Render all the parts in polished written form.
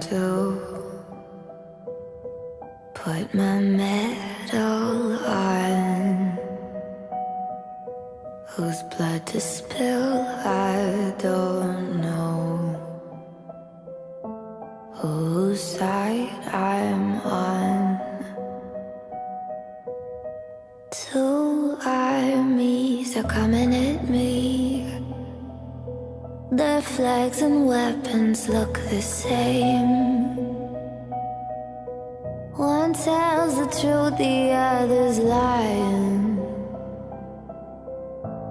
to put my medal on. Whose blood to spill, I don't know. Whose side I'm on. Two armies are coming at me. Their flags and weapons look the same. One tells the truth, the other's lying.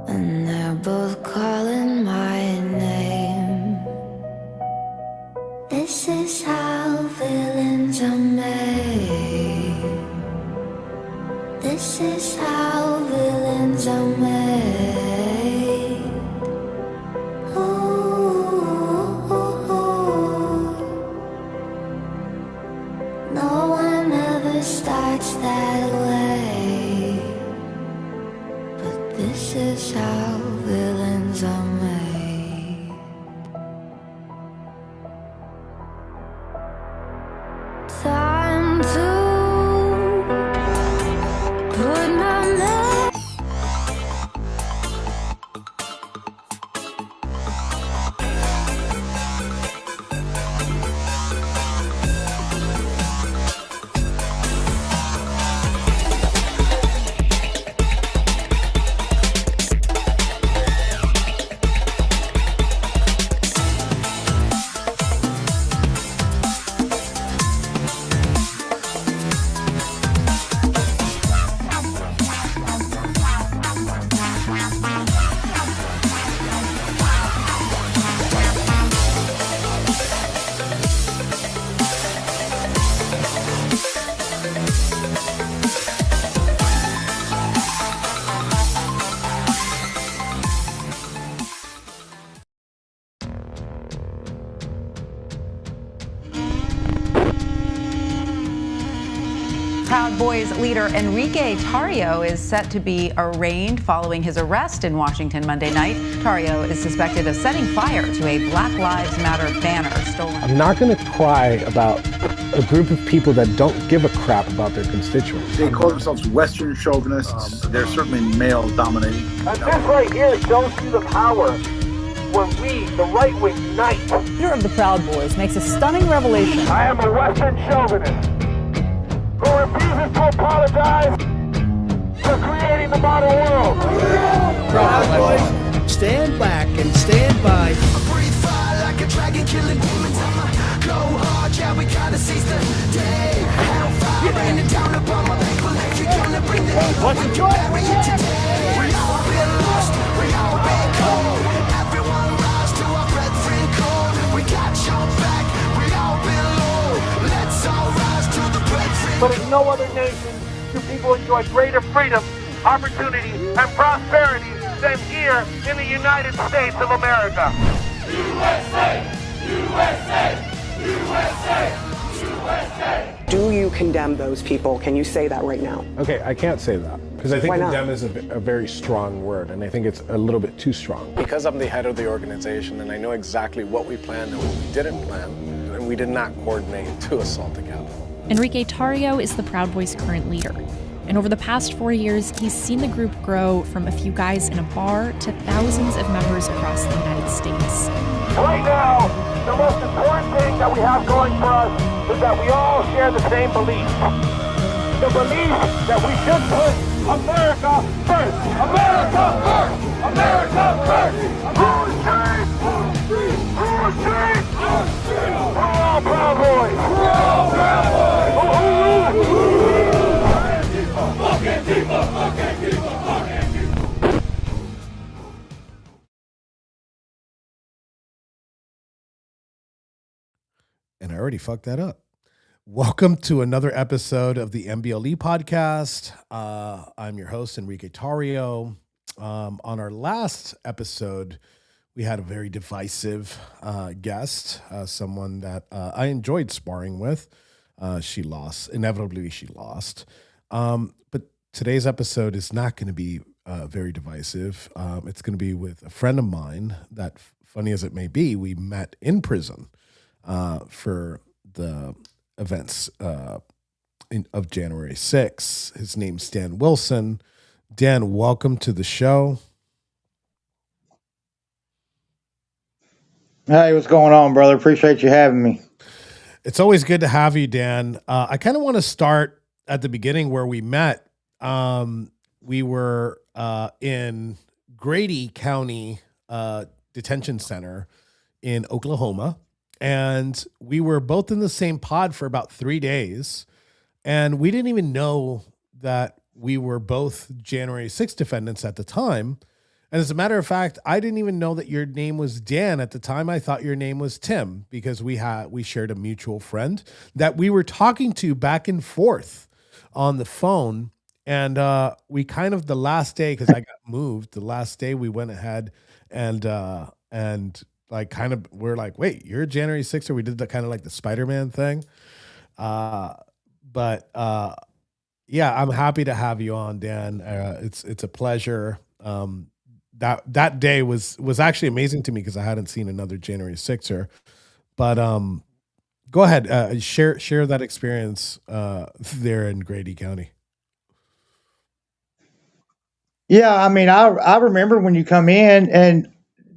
And they're both calling my name. This is how villains are made. This is how villains are made. Ooh, no one ever starts that way. But this is how villains are made. Time to put my name. Proud Boys leader Enrique Tarrio is set to be arraigned following his arrest in Washington Monday night. Tarrio is suspected of setting fire to a Black Lives Matter banner stolen. I'm not going to cry about a group of people that don't give a crap about their constituents. They call themselves Western chauvinists. They're certainly male-dominated. And this right here shows you the power when we, the right wing, unite. The leader of the Proud Boys makes a stunning revelation. I am a Western chauvinist who refuses to apologize for creating the modern world. Proud Boys, stand back and stand by. Breathe fire like a dragon killing demons. Go hard, yeah, we gotta seize the day. Hellfire raining down upon my bank. Well, if you're gonna bring the heat, we can bury it today. We all been lost, we all been cold. Everyone rise to our brethren code. We got your back, we all been low. Let's all rise to the brethren. But in no other nation do people enjoy greater freedom, opportunity, and prosperity than here in the United States of America. USA! USA! USA! USA! Do you condemn those people? Can you say that right now? Okay, I can't say that because I think Why not? condemn is a very strong word, and I think it's a little bit too strong. Because I'm the head of the organization and I know exactly what we planned and what we didn't plan, and we did not coordinate to assault the Capitol. Enrique Tarrio is the Proud Boys' current leader. And over the past 4 years, he's seen the group grow from a few guys in a bar to thousands of members across the United States. Right now, the most important thing that we have going for us is that we all share the same belief. The belief that we should put America first. America first! America first! Rule change! Rule change! We're all Proud Boys! We're all Proud Boys! Fuck Antifa! Fuck Antifa! Fuck Antifa! And I already fucked that up. Welcome to another episode of the NBLE podcast. I'm your host, Enrique Tarrio. On our last episode, we had a very divisive guest, someone that I enjoyed sparring with. She lost. Inevitably, she lost. But today's episode is not going to be very divisive. It's going to be with a friend of mine that, funny as it may be, we met in prison for the events of January 6th. His name's Dan Wilson. Dan, welcome to the show. Hey, what's going on, brother? Appreciate you having me. It's always good to have you, Dan. I kind of want to start at the beginning where we met. We were in Grady County Detention Center in Oklahoma, and we were both in the same pod for about 3 days, and we didn't even know that we were both January 6th defendants at the time. And as a matter of fact, I didn't even know that your name was Dan at the time. I thought your name was Tim because we shared a mutual friend that we were talking to back and forth on the phone. And we kind of, the last day, because I got moved, the last day we went ahead and like kind of, we're like, wait, you're January 6th, or we did the kind of like the Spider-Man thing. Yeah, I'm happy to have you on, Dan. It's a pleasure. That day was actually amazing to me because I hadn't seen another January 6er. But go ahead, share that experience there in Grady County. Yeah, I mean, I remember when you come in and,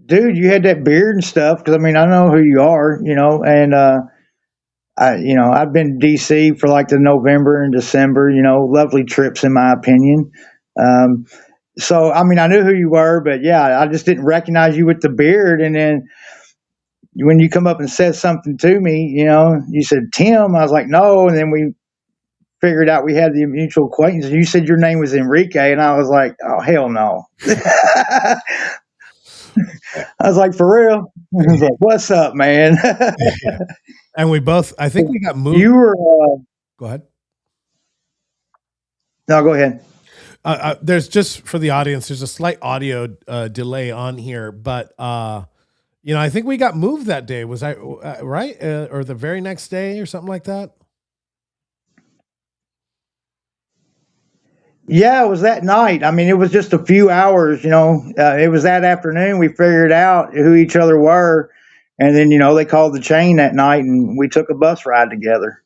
dude, you had that beard and stuff. Because I mean, I know who you are, and I've been to DC for like the November and December, lovely trips in my opinion. So, I mean, I knew who you were, but yeah, I just didn't recognize you with the beard. And then when you come up and said something to me, you said, Tim, I was like, no. And then we figured out we had the mutual acquaintance. You said your name was Enrique. And I was like, oh, hell no. I was like, for real? I was like, what's up, man? Yeah. And we both, I think we got moved. You were, go ahead. No, go ahead. There's just for the audience, there's a slight audio delay on here, but I think we got moved that day. Was I right? Or the very next day or something like that? Yeah, it was that night. I mean, it was just a few hours, it was that afternoon. We figured out who each other were. And then, they called the chain that night and we took a bus ride together.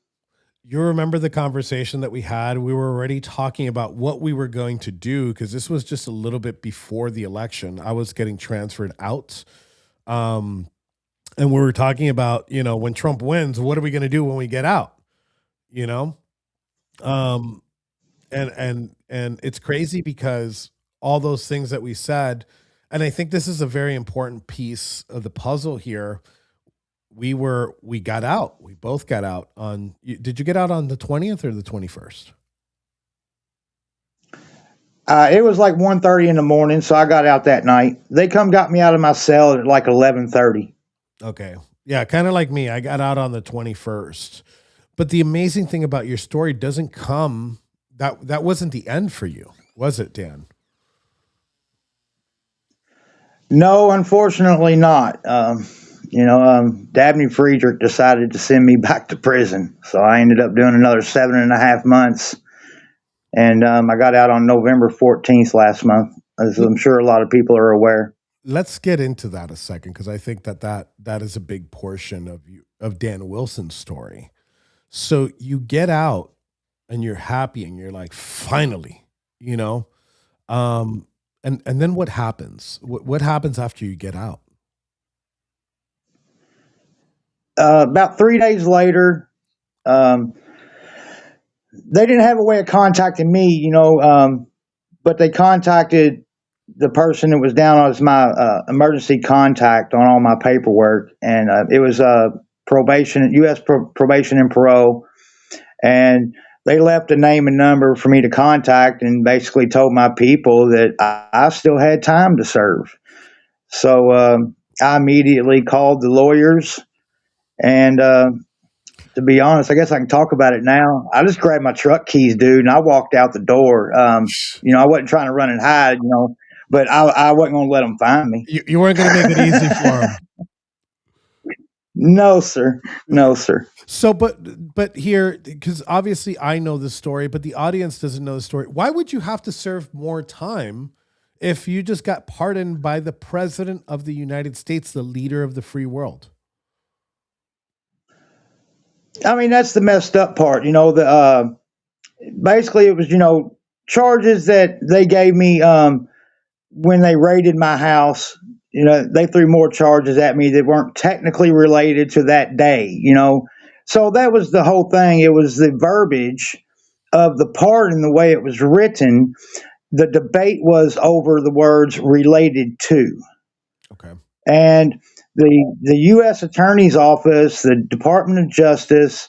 You remember the conversation that we had? We were already talking about what we were going to do because this was just a little bit before the election. I was getting transferred out. And we were talking about, when Trump wins, what are we going to do when we get out? And it's crazy because all those things that we said, and I think this is a very important piece of the puzzle here. We got out. We both got out on. Did you get out on the 20th or the 21st? It was like 1:30 in the morning, so I got out that night. They got me out of my cell at like 11:30. Okay, yeah, kind of like me. I got out on the 21st. But the amazing thing about your story doesn't come. That wasn't the end for you, was it, Dan? No, unfortunately not. Dabney Friedrich decided to send me back to prison. So I ended up doing another 7.5 months. And I got out on November 14th last month, as I'm sure a lot of people are aware. Let's get into that a second, because I think that is a big portion of Dan Wilson's story. So you get out and you're happy and you're like, finally, and then what happens? What happens after you get out? About 3 days later, they didn't have a way of contacting me, but they contacted the person that was down as my emergency contact on all my paperwork. And it was probation, U.S. probation and parole. And they left a name and number for me to contact and basically told my people that I still had time to serve. So I immediately called the lawyers. And to be honest, I guess I can talk about it now. I just grabbed my truck keys, dude, and I walked out the door. I wasn't trying to run and hide, but I wasn't going to let them find me. You weren't going to make it easy for them. No, sir. No, sir. So, but here, because obviously I know the story, but the audience doesn't know the story. Why would you have to serve more time if you just got pardoned by the president of the United States, the leader of the free world? I mean, that's the messed up part. Basically it was, charges that they gave me when they raided my house. They threw more charges at me that weren't technically related to that day. So that was the whole thing. It was the verbiage of the part and the way it was written. The debate was over the words related to. Okay. And the U.S. Attorney's Office, the Department of Justice,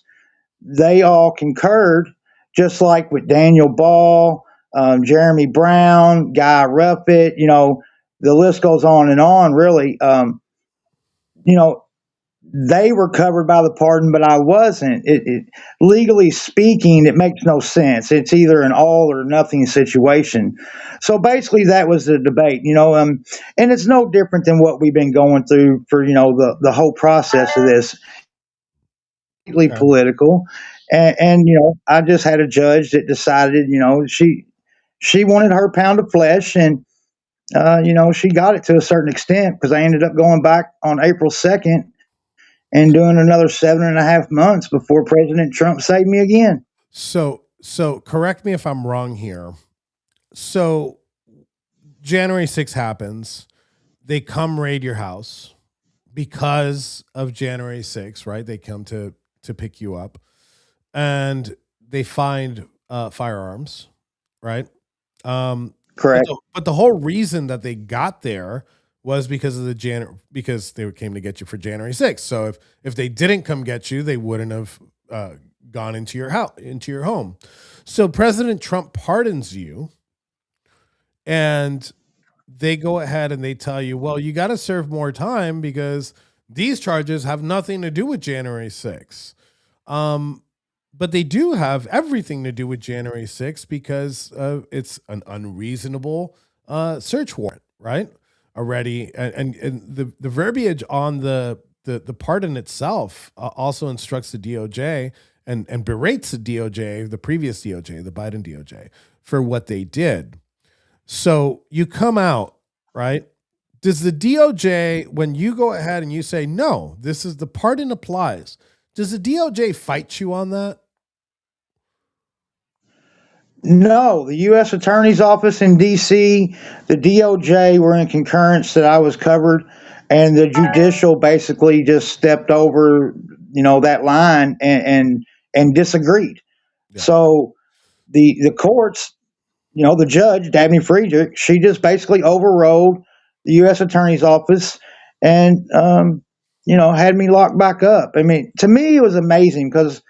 they all concurred, just like with Daniel Ball, Jeremy Brown, Guy Ruffett, the list goes on and on, really. They were covered by the pardon, but I wasn't. Legally speaking, it makes no sense. It's either an all or nothing situation. So basically, that was the debate, and it's no different than what we've been going through for, the whole process of this. Okay. Political. And I just had a judge that decided, she wanted her pound of flesh, and she got it to a certain extent, because I ended up going back on April 2nd and doing another 7.5 months before President Trump saved me again. So correct me if I'm wrong here. So January 6th happens. They come raid your house because of January 6th, right? They come to pick you up, and they find firearms, right? Correct. But the whole reason that they got there was because of because they came to get you for January 6th. So if they didn't come get you, they wouldn't have gone into your house, into your home. So President Trump pardons you, and they go ahead and they tell you, well, you got to serve more time because these charges have nothing to do with January 6th. But they do have everything to do with January 6th because it's an unreasonable search warrant, right? Already. And the verbiage on the pardon itself also instructs the DOJ and berates the DOJ, the previous DOJ, the Biden DOJ, for what they did. So you come out, right? Does the DOJ, when you go ahead and you say, no, this is the pardon applies, does the DOJ fight you on that? No, the U.S. Attorney's Office in D.C., the DOJ were in concurrence that I was covered, and the judicial basically just stepped over, that line and disagreed. Yeah. So the courts, the judge, Dabney Friedrich, she just basically overrode the U.S. Attorney's Office and, had me locked back up. I mean, to me, it was amazing because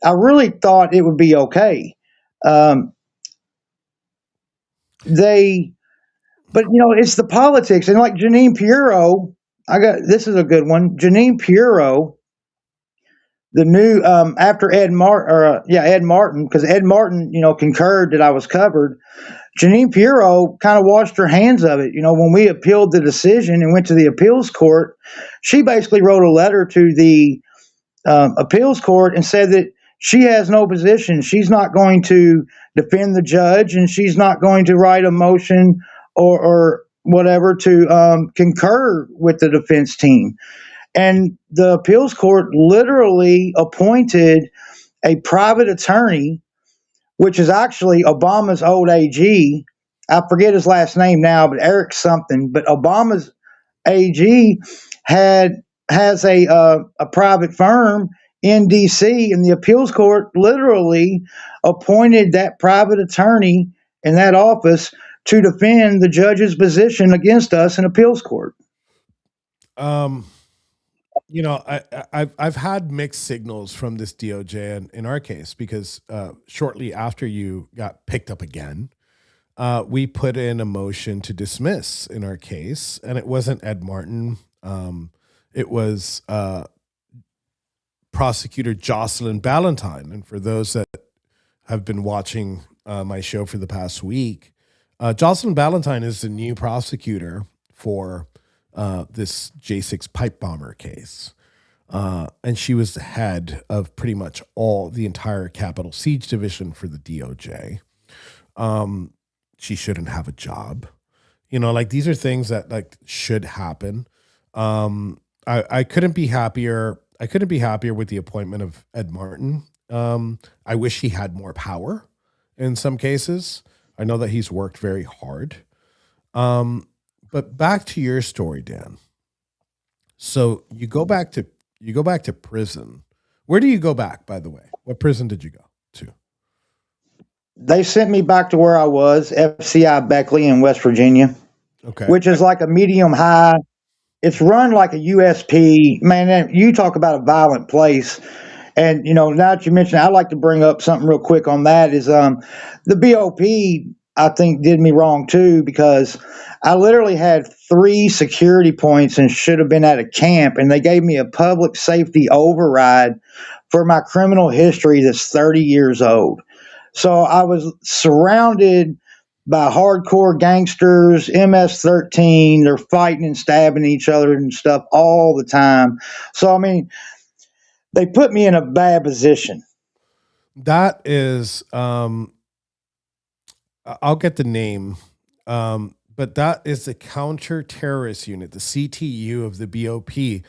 I really thought it would be okay. It's the politics, and like Janine Pirro, this is a good one. Janine Pirro, the new after Ed Martin, because Ed Martin, concurred that I was covered. Janine Pirro kind of washed her hands of it. When we appealed the decision and went to the appeals court, she basically wrote a letter to the appeals court and said that she has no position. She's not going to defend the judge, and she's not going to write a motion or whatever to concur with the defense team. And the appeals court literally appointed a private attorney, which is actually Obama's old AG. I forget his last name now, but Eric something. But Obama's AG has a private firm in D.C., and the appeals court literally appointed that private attorney in that office to defend the judge's position against us in appeals court. I've had mixed signals from this DOJ in our case, because shortly after you got picked up again, we put in a motion to dismiss in our case, and it wasn't Ed Martin. It was prosecutor Jocelyn Ballantyne. And for those that have been watching my show for the past week, Jocelyn Ballantyne is the new prosecutor for this J6 pipe bomber case. And she was the head of pretty much the entire Capitol Siege Division for the DOJ. She shouldn't have a job. These are things that should happen. I couldn't be happier I couldn't be happier with the appointment of Ed Martin. I wish he had more power in some cases. I know that he's worked very hard. But back to your story, Dan. So you go back to prison. Where do you go back, by the way? What prison did you go to? They sent me back to where I was, FCI Beckley in West Virginia, Okay. which is like a medium high. It's run like a USP. Man, you talk about a violent place. And, now that you mentioned, I'd like to bring up something real quick on that is the BOP, I think, did me wrong too, because I literally had 3 security points and should have been at a camp, and they gave me a public safety override for my criminal history that's 30 years old. So I was surrounded by hardcore gangsters, MS-13. They're fighting and stabbing each other and stuff all the time. So, I mean, they put me in a bad position. That is, I'll get the name, but that is the counter-terrorist unit, the CTU of the BOP,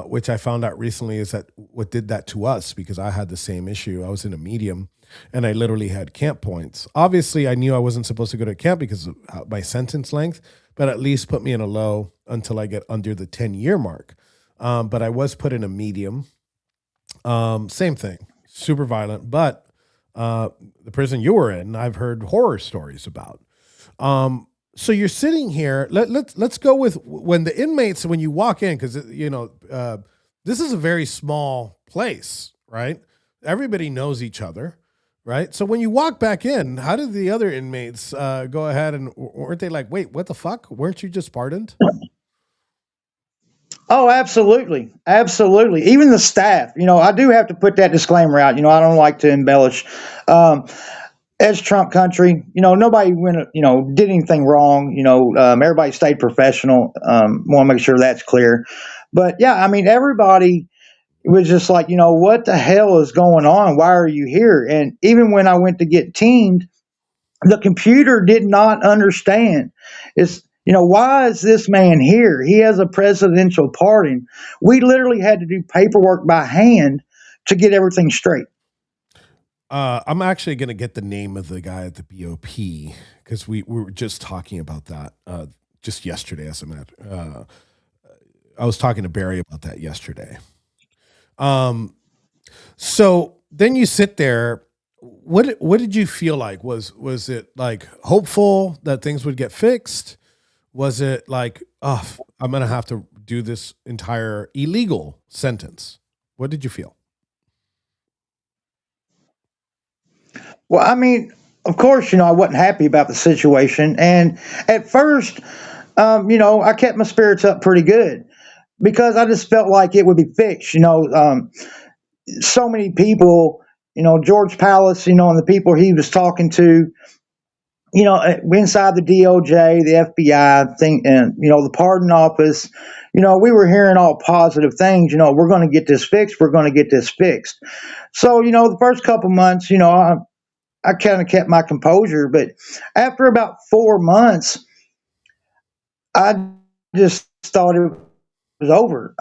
which I found out recently is that what did that to us, because I had the same issue. I was in a medium, and I literally had camp points. Obviously, I knew I wasn't supposed to go to camp because of my sentence length, but at least put me in a low until I get under the 10-year mark. But I was put in a medium. Same thing, super violent, but the prison you were in, I've heard horror stories about. So you're sitting here. Let's go with when the inmates, when you walk in, because this is a very small place, right? Everybody knows each other, right? So when you walk back in, how did the other inmates go ahead and weren't they like, wait, what the fuck? Weren't you just pardoned? Oh, absolutely. Absolutely. Even the staff, I do have to put that disclaimer out. I don't like to embellish. As Trump country, nobody did anything wrong. Everybody stayed professional. Want to make sure that's clear. But yeah, I mean, everybody was just like, what the hell is going on? Why are you here? And even when I went to get teamed, the computer did not understand. It's, why is this man here? He has a presidential pardon. We literally had to do paperwork by hand to get everything straight. I'm actually going to get the name of the guy at the BOP because we were just talking about that just yesterday. As a matter, I was talking to Barry about that yesterday. So then you sit there. What did you feel like? Was it like hopeful that things would get fixed? Was it like, oh, I'm going to have to do this entire illegal sentence? What did you feel? Well, I mean, of course, I wasn't happy about the situation. And at first, I kept my spirits up pretty good because I just felt like it would be fixed. So many people, George Palace, and the people he was talking to, inside the DOJ, the FBI thing, and, the pardon office, we were hearing all positive things. We're going to get this fixed. We're going to get this fixed. So, the first couple months, I kind of kept my composure, but after about 4 months, I just thought it was over.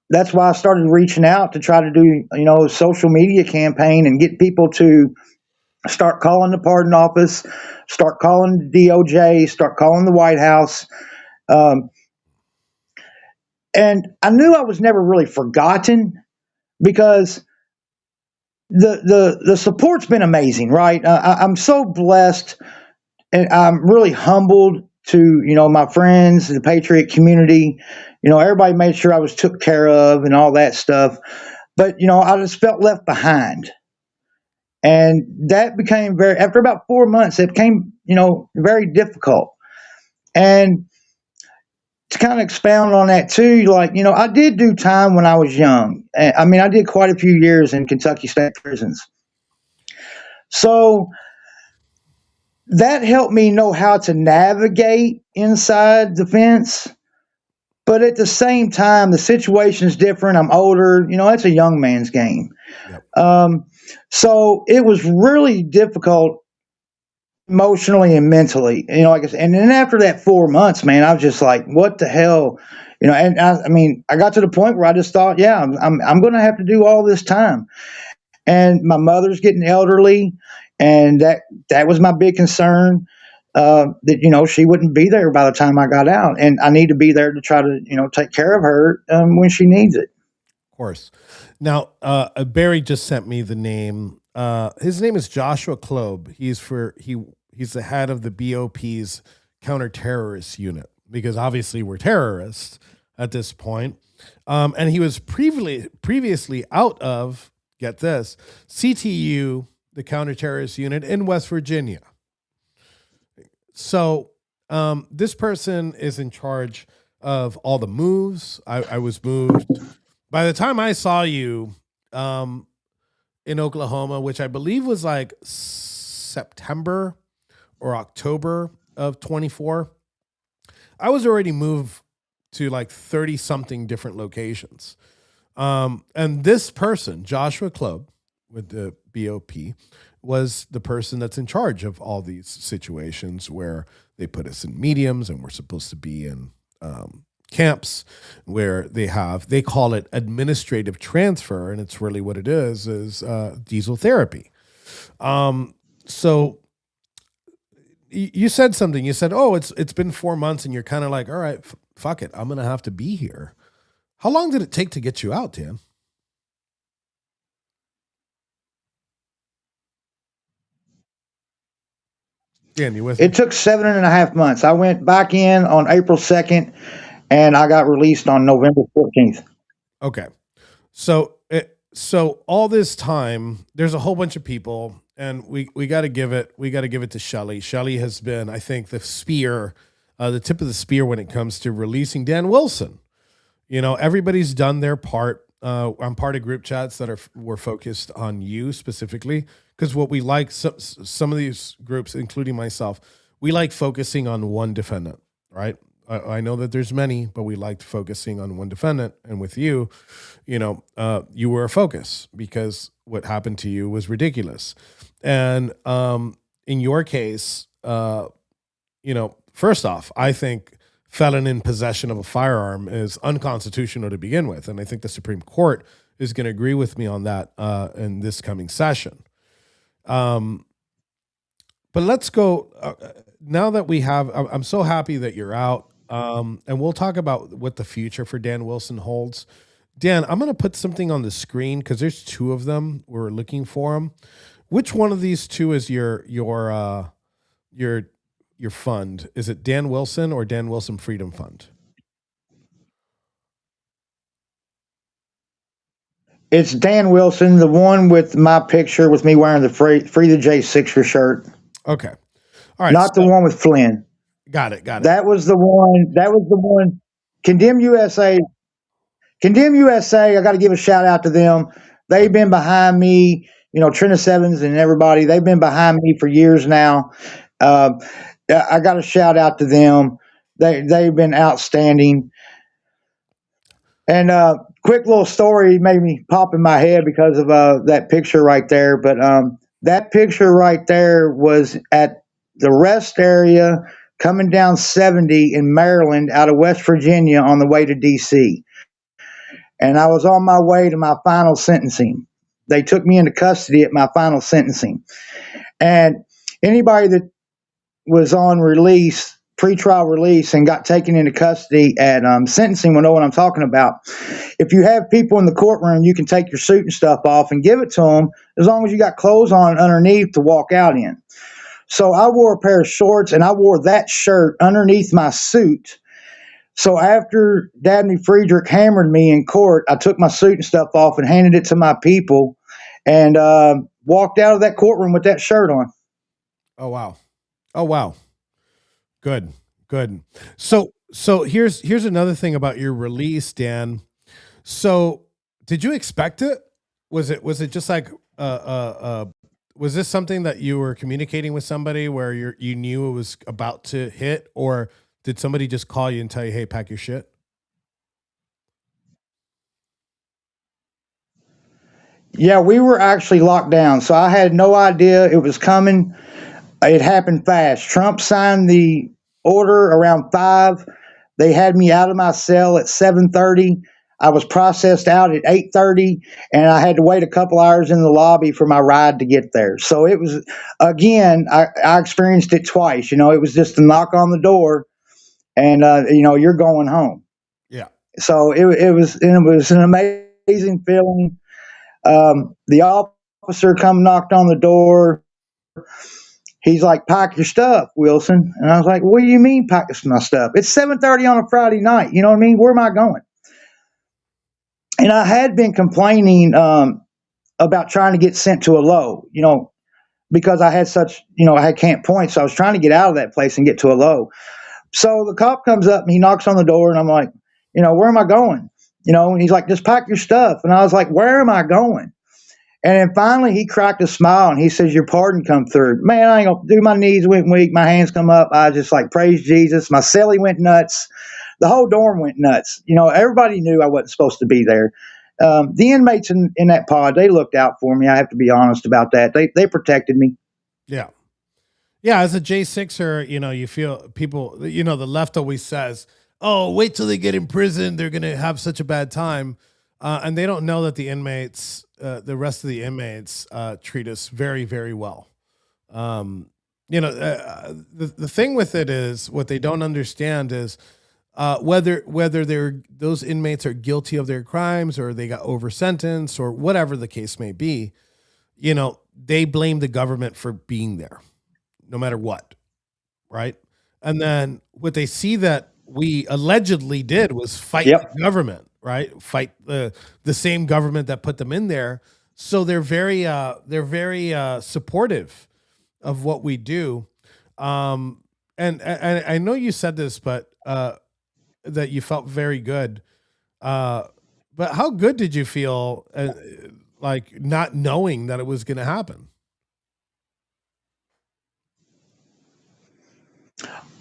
That's why I started reaching out to try to do, a social media campaign and get people to start calling the pardon office, start calling the DOJ, start calling the White House. And I knew I was never really forgotten because the support's been amazing, right? I'm so blessed, and I'm really humbled to, my friends, the Patriot community. Everybody made sure I was took care of and all that stuff. But, I just felt left behind. And that became after about 4 months, it became, very difficult. And to kind of expound on that too, I did do time when I was young. I mean, I did quite a few years in Kentucky state prisons. So that helped me know how to navigate inside the fence. But at the same time, the situation is different. I'm older, it's a young man's game. Yep. So it was really difficult emotionally and mentally, like I said. And then after that 4 months, man, I was just like, what the hell And I mean, I got to the point where I just thought, yeah, I'm going to have to do all this time. And my mother's getting elderly, and that was my big concern. That she wouldn't be there by the time I got out, and I need to be there to try to take care of her when she needs it. Of course. Now, Barry just sent me the name. His name is Joshua Kloeb. He's the head of the BOP's counterterrorist unit, because obviously we're terrorists at this point. And he was previously out of, get this, CTU, the counterterrorist unit in West Virginia. So this person is in charge of all the moves. I was moved. By the time I saw you in Oklahoma, which I believe was like September or October of 24, I was already moved to like 30 something different locations. And this person, Joshua Kloeb with the BOP, was the person that's in charge of all these situations where they put us in mediums and we're supposed to be in camps where they call it administrative transfer, and it's really what it is diesel therapy. So you said something. You said, "Oh, it's been 4 months," and you're kind of like, "All right, fuck it, I'm gonna have to be here." How long did it take to get you out, Dan? Dan, you with me? It took 7.5 months. I went back in on April 2nd, and I got released on November 14th. Okay. So all this time, there's a whole bunch of people, and we got to give it to Shelly. Shelly has been, I think, the tip of the spear when it comes to releasing Dan Wilson. Everybody's done their part. I'm part of group chats that were focused on you specifically, because what we like, some of these groups, including myself, we like focusing on one defendant, right? I know that there's many, but we liked focusing on one defendant. And with you, you were a focus because what happened to you was ridiculous. And in your case, first off, I think felon in possession of a firearm is unconstitutional to begin with. And I think the Supreme Court is going to agree with me on that in this coming session. But let's go, now that we have, I'm so happy that you're out. And we'll talk about what the future for Dan Wilson holds. Dan, I'm going to put something on the screen because there's two of them. We're looking for them. Which one of these two is your fund? Is it Dan Wilson or Dan Wilson Freedom Fund? It's Dan Wilson, the one with my picture with me wearing the Free the J6er shirt. Okay. All right. Not the one with Flynn. Got it. That was the one. Condemn USA. I got to give a shout out to them. They've been behind me, Trina Sevens and everybody. They've been behind me for years now. I got a shout out to them. They've been outstanding. And quick little story made me pop in my head because of that picture right there. But that picture right there was at the rest area coming down 70 in Maryland out of West Virginia on the way to D.C. And I was on my way to my final sentencing. They took me into custody at my final sentencing. And anybody that was on release, pretrial release, and got taken into custody at sentencing will know what I'm talking about. If you have people in the courtroom, you can take your suit and stuff off and give it to them as long as you got clothes on underneath to walk out in. So I wore a pair of shorts, and I wore that shirt underneath my suit. So after Dabney Friedrich hammered me in court, I took my suit and stuff off and handed it to my people and walked out of that courtroom with that shirt on. Oh, wow. Good. So here's another thing about your release, Dan. So did you expect it? Was it just like was this something that you were communicating with somebody where you knew it was about to hit, or did somebody just call you and tell you, "Hey, pack your shit"? Yeah, we were actually locked down, so I had no idea it was coming. It happened fast. Trump signed the order around 5. They had me out of my cell at 7:30. I was processed out at 8:30, and I had to wait a couple hours in the lobby for my ride to get there. So it was, again, I experienced it twice. It was just a knock on the door, and you're going home. Yeah. So it was an amazing feeling. The officer come knocked on the door. He's like, "Pack your stuff, Wilson." And I was like, "What do you mean pack my stuff? It's 7:30 on a Friday night. You know what I mean? Where am I going?" And I had been complaining about trying to get sent to a low, because I had I had camp points. So I was trying to get out of that place and get to a low. So the cop comes up and he knocks on the door, and I'm like, "Where am I going?" And he's like, "Just pack your stuff." And I was like, "Where am I going?" And then finally he cracked a smile and he says, "Your pardon come through." Man, I ain't gonna do. My knees went weak. My hands come up. I just like, praise Jesus. My cellie went nuts. The whole dorm went nuts. Everybody knew I wasn't supposed to be there. The inmates in that pod, they looked out for me. I have to be honest about that. They protected me. Yeah. Yeah. As a J6er, you feel people, the left always says, "Oh, wait till they get in prison. They're going to have such a bad time." And they don't know that the inmates, the rest of the inmates, treat us very, very well. The thing with it is, what they don't understand is whether those inmates are guilty of their crimes or they got over sentenced or whatever the case may be. They blame the government for being there, no matter what, right? And then what they see that we allegedly did was fight the government. Right, fight the same government that put them in there. So they're very supportive of what we do. And I know you said this, but that you felt very good. But how good did you feel, like not knowing that it was going to happen?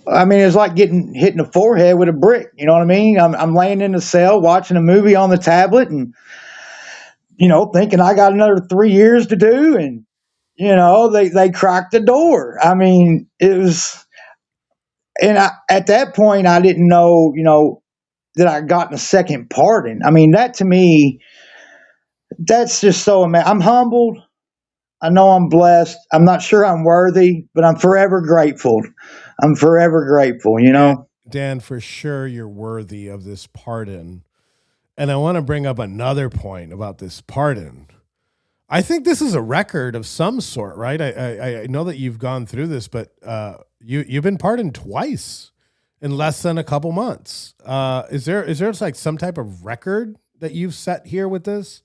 I mean, it's like getting hit in the forehead with a brick. You know what I mean? I'm laying in the cell watching a movie on the tablet and, thinking I got another 3 years to do. And, they cracked the door. I mean, it was, and at that point, I didn't know, that I gotten a second pardon. I mean, that to me, that's just so amazing. I'm humbled. I know I'm blessed. I'm not sure I'm worthy, but I'm forever grateful. I'm forever grateful, Dan, for sure you're worthy of this pardon. And I want to bring up another point about this pardon. I think this is a record of some sort, right? I know that you've gone through this, but you've been pardoned twice in less than a couple months. Is there like some type of record that you've set here with this?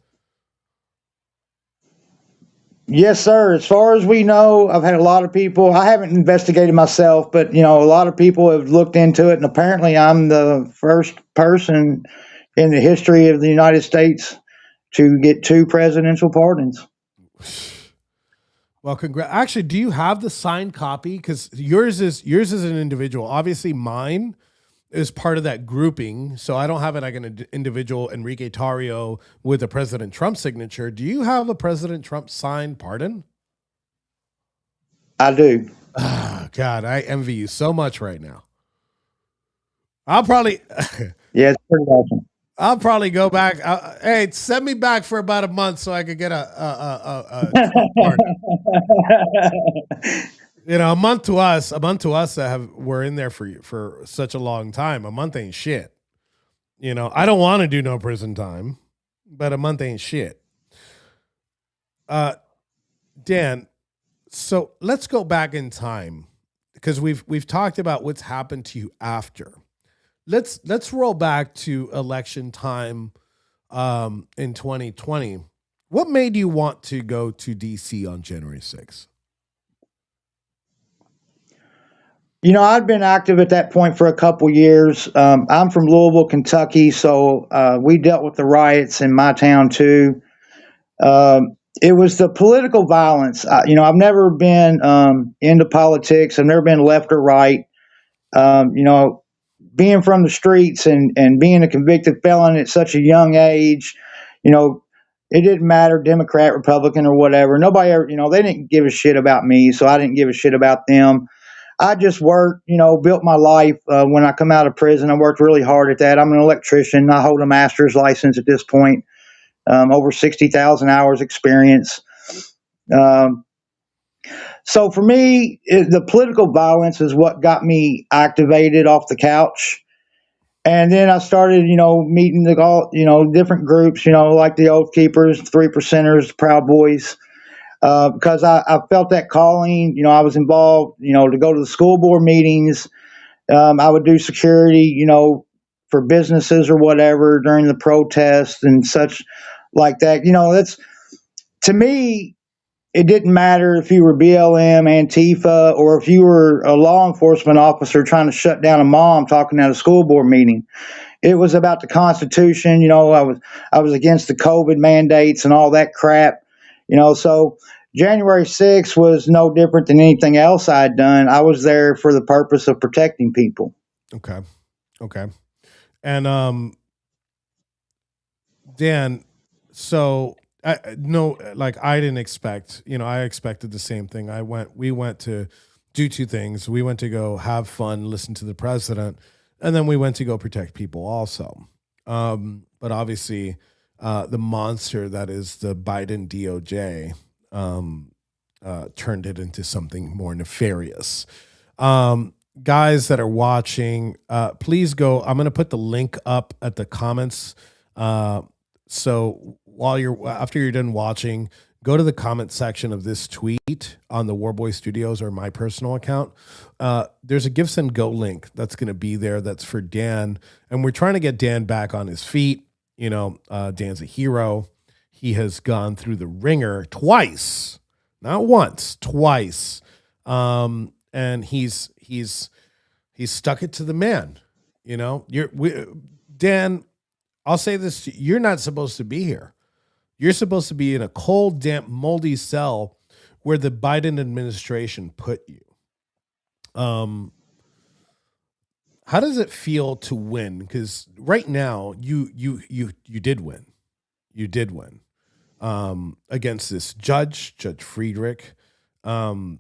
Yes, sir. As far as we know, I've had a lot of people. I haven't investigated myself, but a lot of people have looked into it, and apparently, I'm the first person in the history of the United States to get 2 presidential pardons. Well, congrats. Actually, do you have the signed copy? Because yours is an individual. Obviously, mine is part of that grouping, so I don't have it like an individual Enrique Tarrio with a President Trump signature. Do you have a President Trump signed pardon? I do. Oh, God, I envy you so much right now. I'll probably yeah, it's pretty awesome. I'll probably go back. Hey, send me back for about a month so I could get a pardon. A month to us that we're in there for such a long time. A month ain't shit. I don't want to do no prison time, but a month ain't shit. Dan, so let's go back in time because we've talked about what's happened to you after. Let's roll back to election time in 2020. What made you want to go to DC on January 6th? I'd been active at that point for a couple years. I'm from Louisville, Kentucky, so we dealt with the riots in my town too. It was the political violence. I've never been into politics. I've never been left or right. Being from the streets and being a convicted felon at such a young age, it didn't matter, Democrat, Republican, or whatever. Nobody ever, they didn't give a shit about me, so I didn't give a shit about them. I just worked, built my life. When I come out of prison, I worked really hard at that. I'm an electrician. I hold a master's license at this point, over 60,000 hours experience. So for me, the political violence is what got me activated off the couch. And then I started, meeting different groups, like the Oath Keepers, Three Percenters, Proud Boys, because I felt that calling. I was involved, to go to the school board meetings. I would do security, for businesses or whatever during the protests and such like that. That's, to me, it didn't matter if you were BLM, Antifa, or if you were a law enforcement officer trying to shut down a mom talking at a school board meeting. It was about the Constitution. I was against the COVID mandates and all that crap. So January 6th was no different than anything else I'd done. I was there for the purpose of protecting people. Okay. And Dan, so I didn't expect, I expected the same thing. We went to do two things. We went to go have fun, listen to the president, and then we went to go protect people also. But obviously, the monster that is the Biden DOJ turned it into something more nefarious. Guys that are watching, please go. I'm going to put the link up at the comments. So after you're done watching, go to the comment section of this tweet on the Warboy Studios or my personal account. There's a Give Send Go link that's going to be there. That's for Dan. And we're trying to get Dan back on his feet. Dan's a hero. He has gone through the ringer twice, not once, twice. And he's stuck it to the man. Dan, I'll say this, you're not supposed to be here. You're supposed to be in a cold, damp, moldy cell where the Biden administration put you. How does it feel to win? Because right now you did win. You did win against this Judge Friedrich, that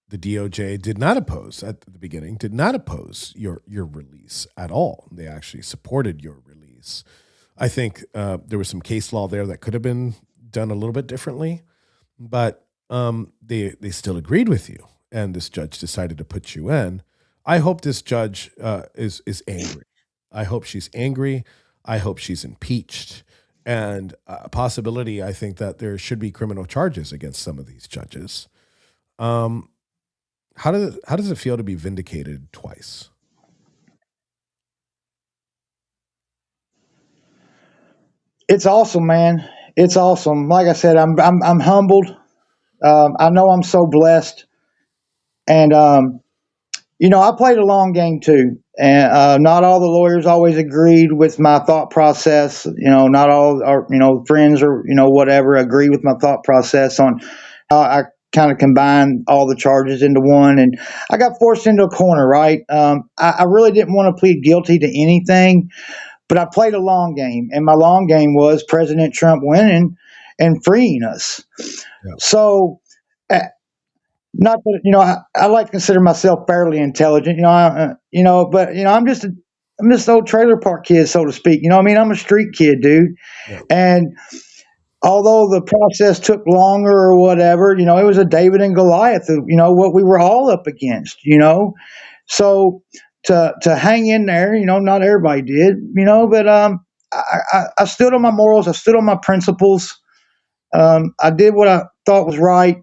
the DOJ did not oppose at the beginning, did not oppose your release at all. They actually supported your release. I think there was some case law there that could have been done a little bit differently, but they still agreed with you, and this judge decided to put you in. I hope this judge is angry. I hope she's angry. I hope she's impeached. And a possibility, I think, that there should be criminal charges against some of these judges. How does it feel to be vindicated twice? It's awesome, man. It's awesome. Like I said, I'm humbled. I know I'm so blessed, and I played a long game too. And not all the lawyers always agreed with my thought process. Not all our friends or whatever agree with my thought process on how I kind of combined all the charges into one, and I got forced into a corner, right? I really didn't want to plead guilty to anything, but I played a long game, and my long game was President Trump winning and freeing us. Yeah. So, not that, I like to consider myself fairly intelligent, but I'm just an old trailer park kid, so to speak. I'm a street kid, dude. Yeah. And although the process took longer or whatever, it was a David and Goliath, what we were all up against, So to hang in there, not everybody did, but I stood on my morals. I stood on my principles. I did what I thought was right.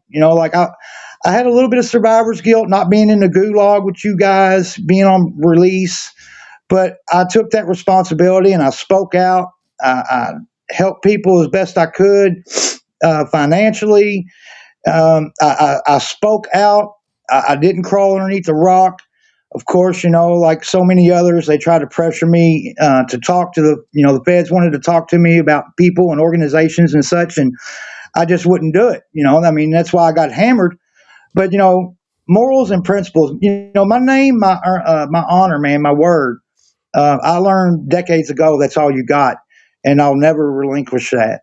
I had a little bit of survivor's guilt not being in the gulag with you guys, being on release, but I took that responsibility and I spoke out. I helped people as best I could financially. I spoke out. I didn't crawl underneath the rock. Of course, like so many others, they tried to pressure me to talk to the feds wanted to talk to me about people and organizations and such, and I just wouldn't do it. That's why I got hammered. But, morals and principles, my name, my honor, man, my word, I learned decades ago, that's all you got. And I'll never relinquish that.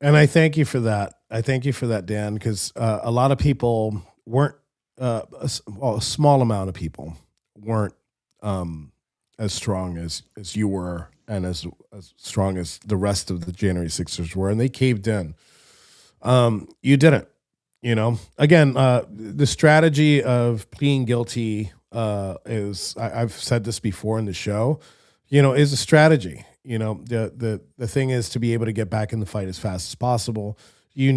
And I thank you for that. I thank you for that, Dan, because a lot of people weren't a small amount of people weren't as strong as you were, and as strong as the rest of the January 6ers were, and they caved in. You didn't. Again, the strategy of pleading guilty is, I've said this before in the show, is a strategy. The thing is to be able to get back in the fight as fast as possible. I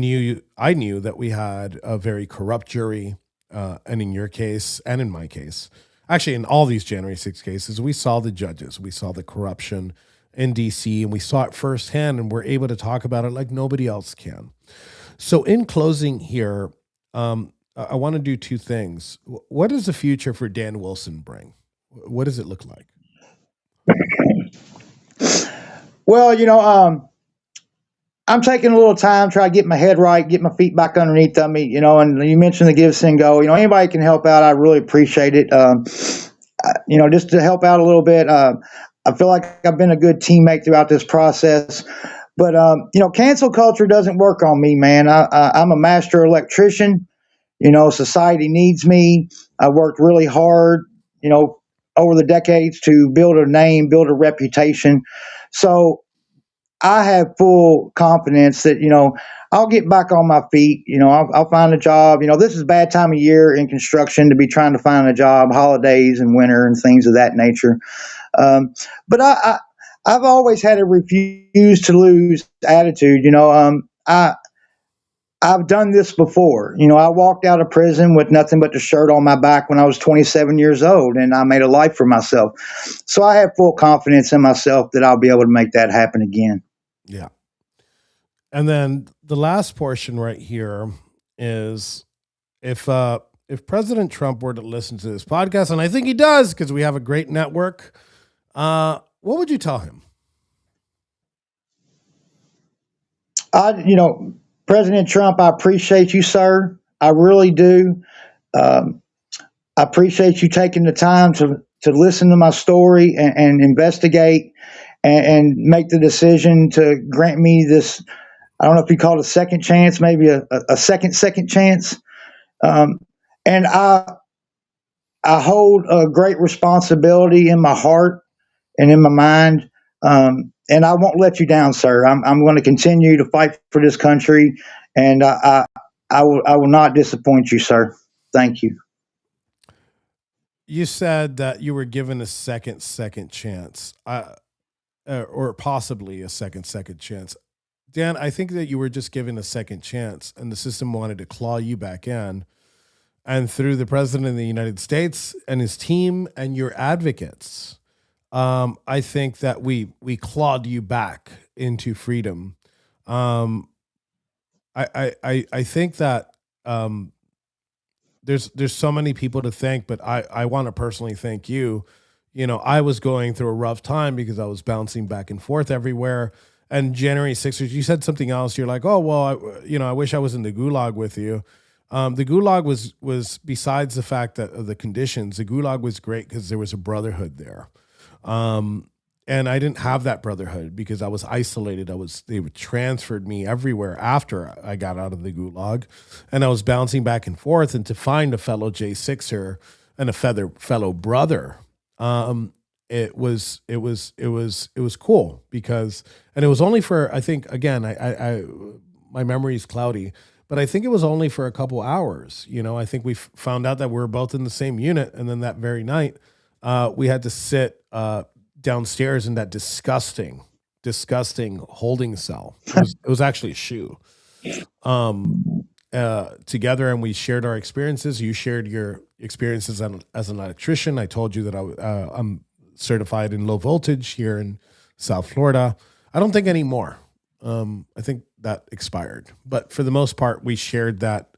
knew that we had a very corrupt jury, and in your case, and in my case, actually in all these January 6 cases, we saw the judges, we saw the corruption in DC, and we saw it firsthand, and we're able to talk about it like nobody else can. So in closing here, I want to do two things. What does the future for Dan Wilson bring? What does it look like? Well, I'm taking a little time, try to get my head right, get my feet back underneath of me, and you mentioned the Give, Send, Go. Anybody can help out. I really appreciate it. Just to help out a little bit. I feel like I've been a good teammate throughout this process. But, cancel culture doesn't work on me, man. I'm a master electrician. Society needs me. I worked really hard, over the decades to build a name, build a reputation. So I have full confidence that, I'll get back on my feet. I'll find a job. This is a bad time of year in construction to be trying to find a job, holidays and winter and things of that nature. But I've always had a refuse to lose attitude. I've done this before. I walked out of prison with nothing but the shirt on my back when I was 27 years old, and I made a life for myself. So I have full confidence in myself that I'll be able to make that happen again. Yeah. And then the last portion right here is if President Trump were to listen to this podcast, and I think he does because we have a great network, what would you tell him? President Trump, I appreciate you, sir. I really do. I appreciate you taking the time to listen to my story and investigate and make the decision to grant me this, I don't know if you call it a second chance, maybe a second chance. And I hold a great responsibility in my heart and in my mind. And I won't let you down, sir. I'm going to continue to fight for this country, and I will not disappoint you, sir. Thank you. You said that you were given a second chance, or possibly a second chance. Dan, I think that you were just given a second chance, and the system wanted to claw you back in. And through the president of the United States and his team and your advocates, I think that we clawed you back into freedom. I think that there's so many people to thank, but I want to personally thank you. I was going through a rough time because I was bouncing back and forth everywhere. And January 6th, you said something else. You're like, oh, well, I wish I was in the gulag with you. The gulag was besides the fact that of the conditions, the gulag was great because there was a brotherhood there. And I didn't have that brotherhood because I was isolated. They transferred me everywhere after I got out of the gulag, and I was bouncing back and forth. And to find a fellow J6er and a fellow brother, it was cool because, and it was only for, I think, again, I my memory is cloudy, but I think it was only for a couple hours. I think we found out that we were both in the same unit, and then that very night, we had to sit downstairs in that disgusting holding cell. It was actually a shoe. Together, and we shared our experiences. You shared your experiences as an electrician. I told you that I'm certified in low voltage here in South Florida. I don't think anymore. I think that expired. But for the most part, we shared that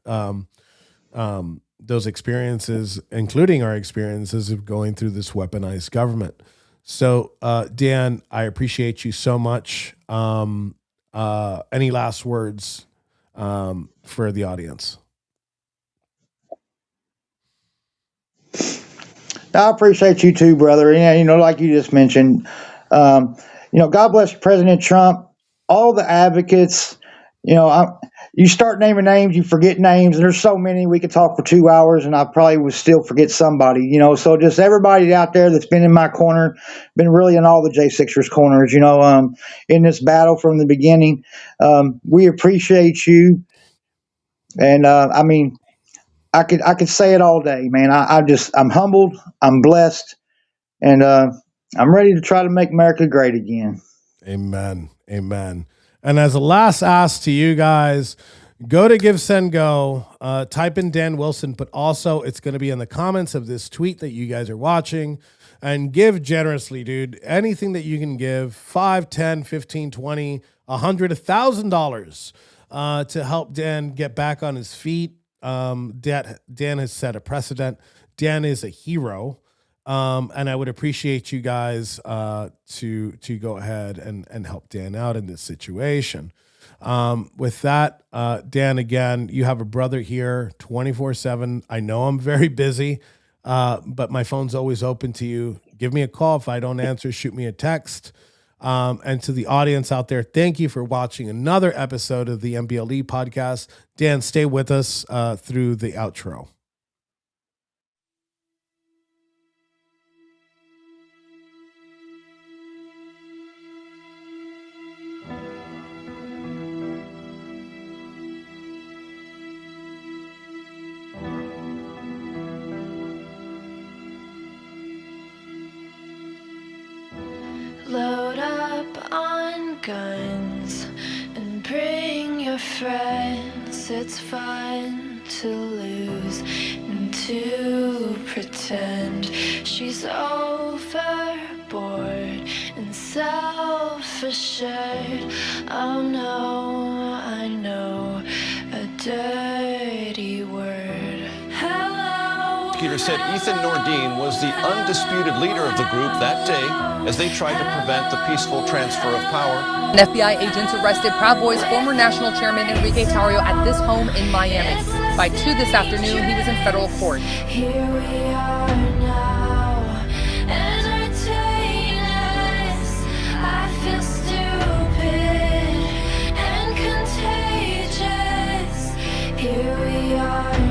those experiences, including our experiences of going through this weaponized government. So, Dan, I appreciate you so much. Any last words for the audience? I appreciate you too, brother. Yeah, like you just mentioned, God bless President Trump, all the advocates. you start naming names, you forget names, and there's so many. We could talk for 2 hours, and I probably would still forget somebody, you know. So just everybody out there that's been in my corner, been really in all the J6ers corners, you know, in this battle from the beginning. We appreciate you, and I mean, I could say it all day, man. I'm humbled, I'm blessed, and I'm ready to try to make America great again. Amen. Amen. And as a last ask to you guys, go to Give, Send, Go, type in Dan Wilson, but also it's going to be in the comments of this tweet that you guys are watching, and give generously, dude. Anything that you can give, 5, 10, 15, 20, 100, $1,000 to help Dan get back on his feet. Dan has set a precedent. Dan is a hero. And I would appreciate you guys to go ahead and help Dan out in this situation. With that, Dan, again, you have a brother here 24/7. I know I'm very busy, but my phone's always open to you. Give me a call. If I don't answer, shoot me a text. And to the audience out there, thank you for watching another episode of the NBLE podcast. Dan, stay with us through the outro. Load up on guns and bring your friends. It's fun to lose and to pretend she's overboard and self-assured. Oh no, I know a dirty word. Hello. Prosecutor said Ethan Nordine was the undisputed leader of the group that day as they tried to prevent the peaceful transfer of power. And FBI agents arrested Proud Boys' former national chairman Enrique Tarrio at this home in Miami. By 2 this afternoon, he was in federal court. Here we are now, entertainers. I feel stupid and contagious. Here we are